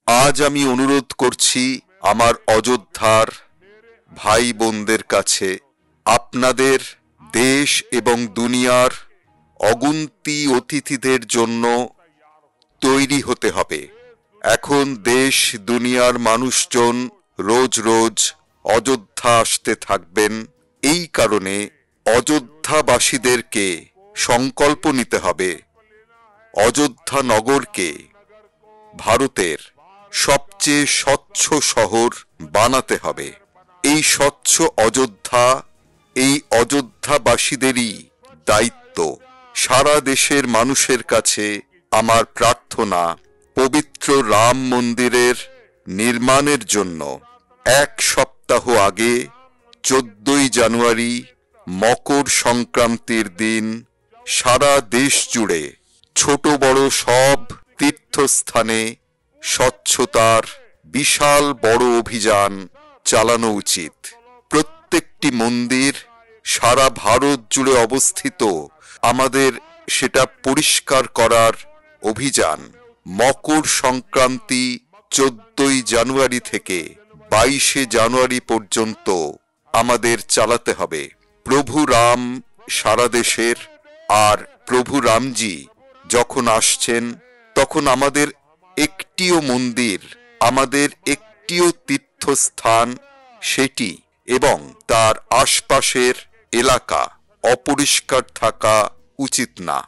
আজ আমি অনুরোধ করছি আমার অযোধ্যার ভাই বোনদের কাছে, আপনাদের দেশ এবং দুনিয়ার অগুন্তি অতিথিদের জন্য তৈরি হতে হবে। এখন দেশ দুনিয়ার মানুষজন রোজ রোজ অযোধ্যা আসতে থাকবেন। এই কারণে অযোধ্যাবাসীদেরকে সংকল্প নিতে হবে অযোধ্যা নগরকে ভারতের সবচেয়ে স্বচ্ছ শহর বানাতে হবে। এই স্বচ্ছ অযোধ্যা এই অযোধ্যাবাসীদেরই দায়িত্ব। সারা দেশের মানুষের কাছে আমার প্রার্থনা, পবিত্র রাম মন্দিরের নির্মাণের জন্য 1 সপ্তাহ আগে 14ই জানুয়ারি মকর সংক্রান্তির দিন সারা দেশ জুড়ে ছোট বড় সব তীর্থস্থানে স্বচ্ছতার বিশাল বড় অভিযান চালানো উচিত। প্রত্যেকটি মন্দির সারা ভারত জুড়ে অবস্থিত, আমাদের সেটা পরিষ্কার করার অভিযান মকর সংক্রান্তি 14ই জানুয়ারি থেকে 22শে জানুয়ারি পর্যন্ত আমাদের চালাতে হবে। প্রভু রাম সারা দেশের, আর প্রভু রামজি যখন আসছেন তখন আমাদের একটিও মন্দির, আমাদের একটিও তীর্থস্থান সেটি এবং তার আশপাশের এলাকা অপরিষ্কার থাকা উচিত না।